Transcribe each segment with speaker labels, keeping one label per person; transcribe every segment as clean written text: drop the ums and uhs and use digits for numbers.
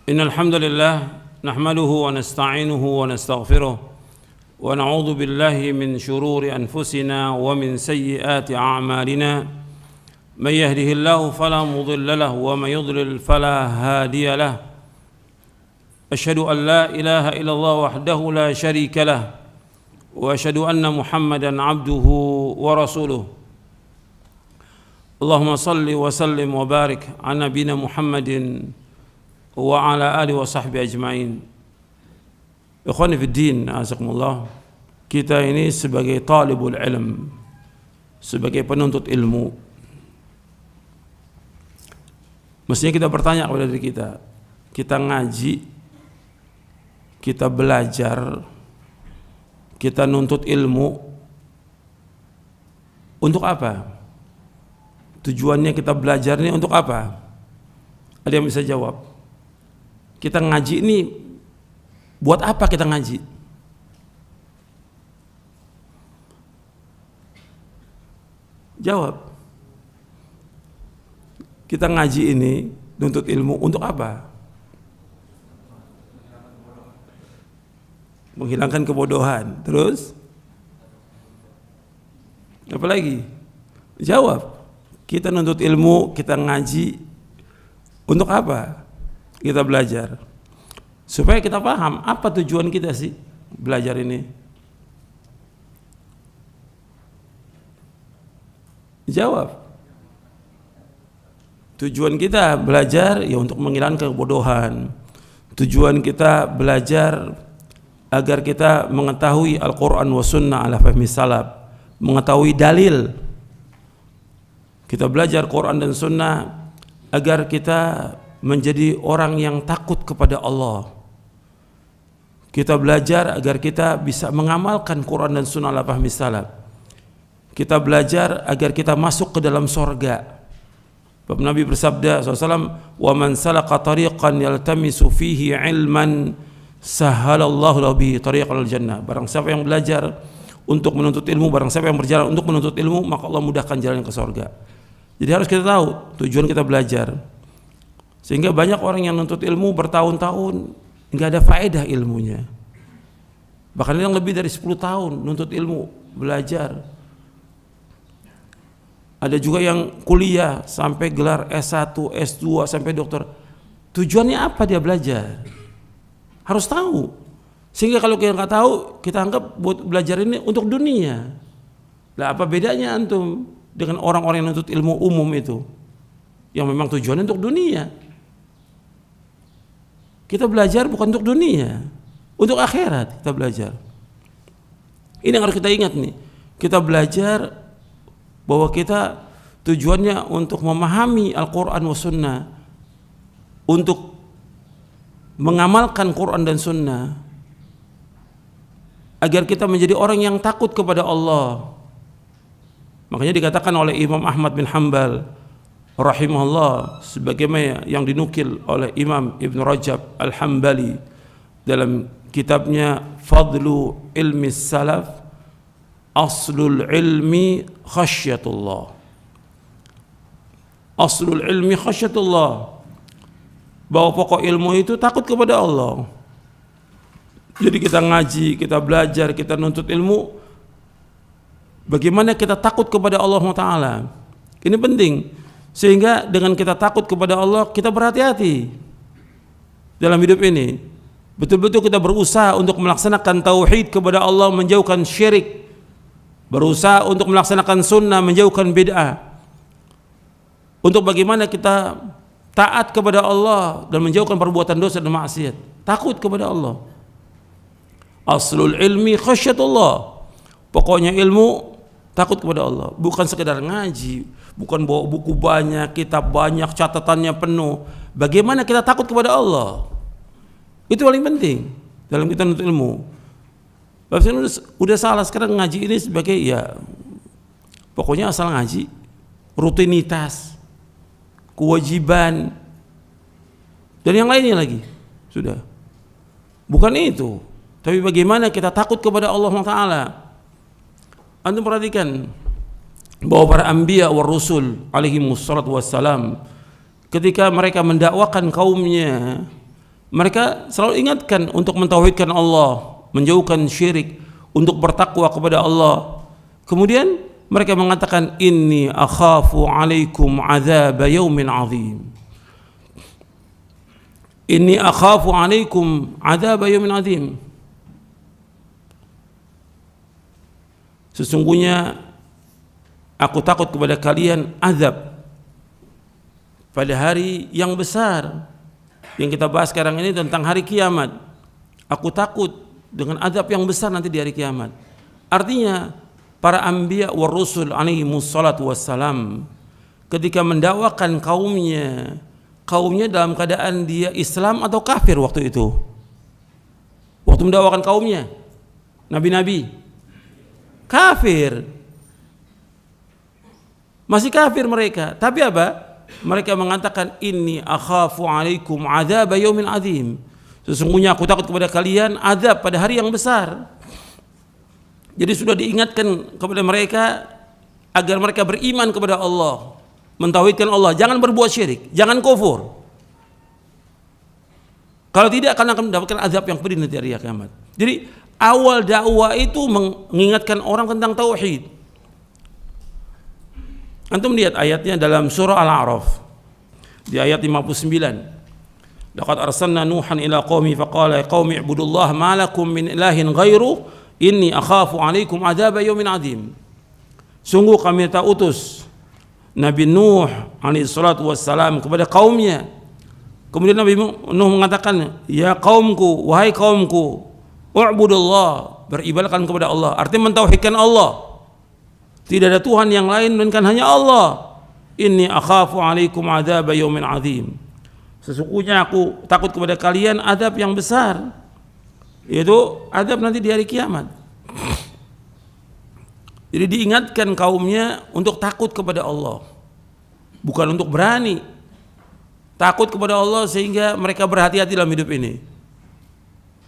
Speaker 1: إن الحمد لله نحمده ونستعينه ونستغفره ونعوذ بالله من شرور أنفسنا ومن سيئات أعمالنا من يهده الله فلا مضل له ومن يضلل فلا هادي له أشهد أن لا إله إلا الله وحده لا شريك له وأشهد أن محمدا عبده ورسوله اللهم صل وسلم وبارك على نبينا محمد وعلى آله وصحبه أجمعين. Ikhwani fiddin, azakumullah. Kita ini sebagai talibul ilm, sebagai penuntut ilmu, mestinya kita bertanya kepada diri kita. Kita ngaji, kita belajar, kita nuntut ilmu untuk apa? Tujuannya kita belajar ini untuk apa? Ada yang bisa jawab? Kita ngaji ini buat apa kita ngaji? Jawab. Kita ngaji ini nuntut ilmu untuk apa? Menghilangkan kebodohan. Terus? Apa lagi? Jawab. Kita nuntut ilmu, kita ngaji untuk apa? Kita belajar supaya kita paham apa tujuan kita sih belajar ini. Jawab. Tujuan kita belajar ya untuk menghilangkan kebodohan. Tujuan kita belajar agar kita mengetahui Al-Quran wa Sunnah ala fahmi salaf, mengetahui dalil. Kita belajar Quran dan Sunnah agar kita menjadi orang yang takut kepada Allah. Kita belajar agar kita bisa mengamalkan Quran dan Sunnah ala fahmi salaf. Kita belajar agar kita masuk ke dalam sorga. Nabi bersabda SAW, "Wa man salaka tariqan yaltamisu fihi ilman, sahhalallahu lahu bihi tariqal jannah." Barang siapa yang belajar untuk menuntut ilmu, barang siapa yang berjalan untuk menuntut ilmu, maka Allah mudahkan jalan ke sorga. Jadi harus kita tahu tujuan kita belajar. Sehingga banyak orang yang nuntut ilmu bertahun-tahun nggak ada faedah ilmunya. Bahkan yang lebih dari 10 tahun nuntut ilmu, belajar. Ada juga yang kuliah sampai gelar S1, S2 sampai dokter. Tujuannya apa dia belajar? Harus tahu. Sehingga kalau kita nggak tahu, kita anggap buat belajar ini untuk dunia. Lah apa bedanya antum dengan orang-orang yang nuntut ilmu umum itu? Yang memang tujuannya untuk dunia. Kita belajar bukan untuk dunia, untuk akhirat kita belajar. Ini yang harus kita ingat nih. Kita belajar bahwa kita tujuannya untuk memahami Al-Quran wa Sunnah, untuk mengamalkan Quran dan Sunnah, agar kita menjadi orang yang takut kepada Allah. Makanya dikatakan oleh Imam Ahmad bin Hanbal rahimahullah, sebagaimana yang dinukil oleh Imam Ibn Rajab Al-Hambali dalam kitabnya Fadlu Ilmi Salaf, Aslul Ilmi Khasyatullah. Aslul Ilmi Khasyatullah, bahwa pokok ilmu itu takut kepada Allah. Jadi kita ngaji, kita belajar, kita nuntut ilmu, bagaimana kita takut kepada Allah Ta'ala. Ini penting. Sehingga dengan kita takut kepada Allah, kita berhati-hati dalam hidup ini. Betul-betul kita berusaha untuk melaksanakan tauhid kepada Allah, menjauhkan syirik. Berusaha untuk melaksanakan sunnah, menjauhkan bid'ah. Untuk bagaimana kita taat kepada Allah dan menjauhkan perbuatan dosa dan maksiat. Takut kepada Allah. Aslul ilmi khasyatullah. Pokoknya ilmu takut kepada Allah, bukan sekedar ngaji, bukan bawa buku banyak, kitab banyak, catatannya penuh. Bagaimana kita takut kepada Allah? Itu paling penting dalam kita menuntut ilmu. Udah salah sekarang ngaji ini sebagai ya pokoknya asal ngaji, rutinitas, kewajiban, dan yang lainnya lagi. Sudah. Bukan itu. Tapi bagaimana kita takut kepada Allah Ta'ala. Antum perhatikan bahwa para anbiya wa rusul alaihi wassalatu wassalam, ketika mereka mendakwakan kaumnya, Mereka selalu ingatkan untuk mentauhidkan Allah, menjauhkan syirik, untuk bertakwa kepada Allah. Kemudian mereka mengatakan, inni akhafu alaikum azab yaumin azim. Inni akhafu alaikum azab yaumin azim. Sesungguhnya aku takut kepada kalian azab pada hari yang besar. Yang kita bahas sekarang ini tentang hari kiamat. Aku takut dengan azab yang besar nanti di hari kiamat. Artinya para anbiya war rusul alaihimus salatu wassalam ketika mendakwakan kaumnya dalam keadaan dia Islam atau kafir waktu itu. Waktu mendakwakan kaumnya, nabi-nabi kafir. Masih kafir mereka. Tapi apa? Mereka mengatakan, inni akhafu alaikum azab yaumin azim. Sesungguhnya aku takut kepada kalian azab pada hari yang besar. Jadi sudah diingatkan kepada mereka agar mereka beriman kepada Allah, mentauhidkan Allah, jangan berbuat syirik, jangan kufur. Kalau tidak akan mendapatkan azab yang pedih nanti hari kiamat. Jadi awal dakwah itu mengingatkan orang tentang tauhid. Antum lihat ayatnya dalam surah Al-A'raf di ayat 59. Laqad arsalna Nuhan ila qaumi faqala ya qaumi ibudullaha ma lakum min ilahin ghairu inni akhafu alaikum adzab yaumin azim. Sungguh kami telah utus Nabi Nuh alaihi salatu wassalam kepada kaumnya. Kemudian Nabi Nuh mengatakan, ya kaumku, wahai kaumku, u'budullah, beribadahkan kepada Allah. Artinya mentauhidkan Allah. Tidak ada Tuhan yang lain melainkan hanya Allah. Inni akhafu alaikum adzab yaumin azim. Sesungguhnya aku takut kepada kalian azab yang besar, yaitu azab nanti di hari kiamat. Jadi diingatkan kaumnya untuk takut kepada Allah, bukan untuk berani. Takut kepada Allah sehingga mereka berhati-hati dalam hidup ini.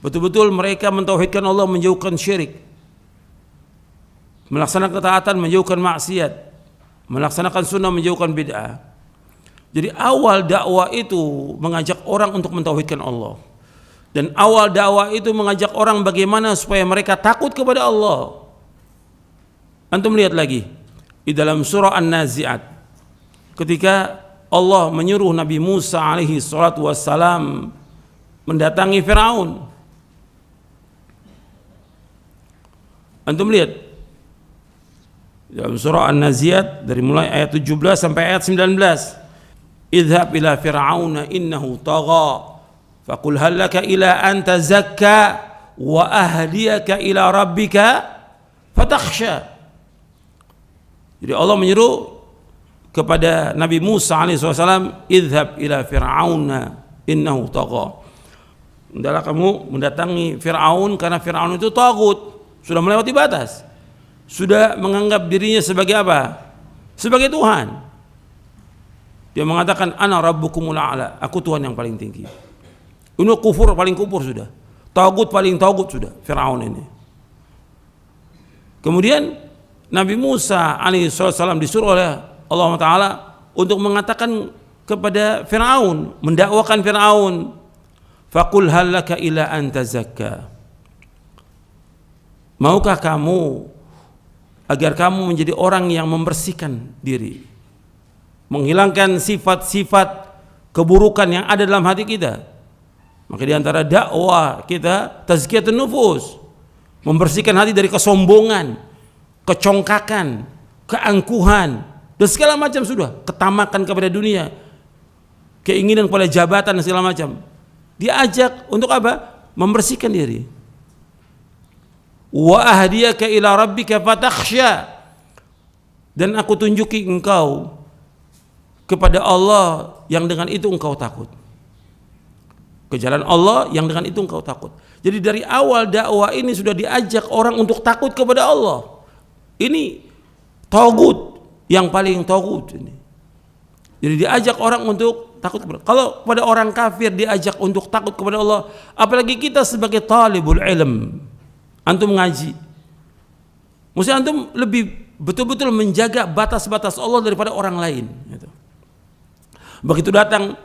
Speaker 1: Betul-betul mereka mentauhidkan Allah, menjauhkan syirik, melaksanakan ketaatan, menjauhkan maksiat, melaksanakan sunnah, menjauhkan bid'ah. Jadi awal dakwah itu mengajak orang untuk mentauhidkan Allah. Dan awal dakwah itu mengajak orang bagaimana supaya mereka takut kepada Allah. Antum lihat lagi di dalam surah An-Nazi'at ketika Allah menyuruh Nabi Musa alaihi salatu wassalam mendatangi Firaun. Antum lihat dalam surah An-Nazi'at dari mulai ayat 17 sampai ayat 19. Idhab ila fir'auna innahu tagha faqul hal laka ila an tazakka wa ahdiyaka ila rabbika fatakhsha. Jadi Allah menyuruh kepada Nabi Musa alaihi wasallam, idhab ila fir'auna innahu tagha. Hendaklah kamu mendatangi Firaun karena Firaun itu tagut, sudah melewati batas. Sudah menganggap dirinya sebagai apa? Sebagai Tuhan. Dia mengatakan ana rabbukumul a'la, aku Tuhan yang paling tinggi. Ini kufur paling kufur sudah. Tagut paling tagut sudah Firaun ini. Kemudian Nabi Musa alaihi salam disuruh oleh Allah Ta'ala untuk mengatakan kepada Firaun, mendakwakan Firaun, faqul hal laka ila an tazakka. Maukah kamu agar kamu menjadi orang yang membersihkan diri, menghilangkan sifat-sifat keburukan yang ada dalam hati kita. Maka di antara dakwah kita tazkiyatun nufus, membersihkan hati dari kesombongan, kecongkakan, keangkuhan, dan segala macam sudah, ketamakan kepada dunia, keinginan kepada jabatan dan segala macam. Diajak untuk apa? Membersihkan diri. Wa ahdiyaka ila rabbika fatakhsha, dan aku tunjuki engkau kepada Allah yang dengan itu engkau takut. Ke jalan Allah yang dengan itu engkau takut. Jadi dari awal dakwah ini sudah diajak orang untuk takut kepada Allah. Ini tagut yang paling tagut ini. Jadi diajak orang untuk takut kepada Allah. Kalau pada orang kafir diajak untuk takut kepada Allah, apalagi kita sebagai talibul ilm, antum ngaji, mesti antum lebih betul-betul menjaga batas-batas Allah daripada orang lain. Begitu datang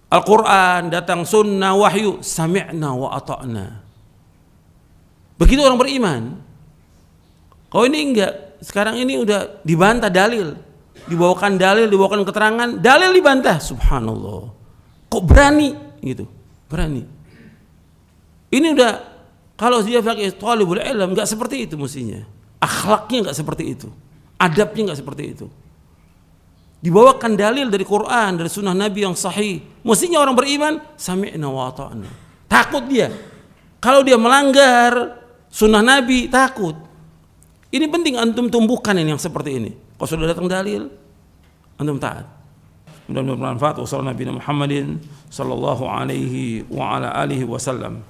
Speaker 1: Al-Quran, datang sunnah, wahyu, sami'na wa ata'na. Begitu orang beriman. Kalau ini enggak, sekarang ini udah dibantah dalil, dibawakan dalil, dibawakan keterangan, dalil dibantah. Subhanallah, kok berani gitu, berani. Ini udah, kalau dia pakai thalibul ilm, enggak seperti itu mestinya. Akhlaknya enggak seperti itu, adabnya enggak seperti itu. Dibawakan dalil dari Quran, dari sunnah Nabi yang sahih. Mestinya orang beriman sami'na wa ata'na. Takut dia. Kalau dia melanggar sunnah Nabi, takut. Ini penting antum tumbuhkan ini yang seperti ini. Kalau sudah datang dalil, antum taat. Mudah-mudahan bermanfaat. Wassalamualaikum warahmatullahi wabarakatuh. Sallallahu alaihi wa ala alihi wasallam.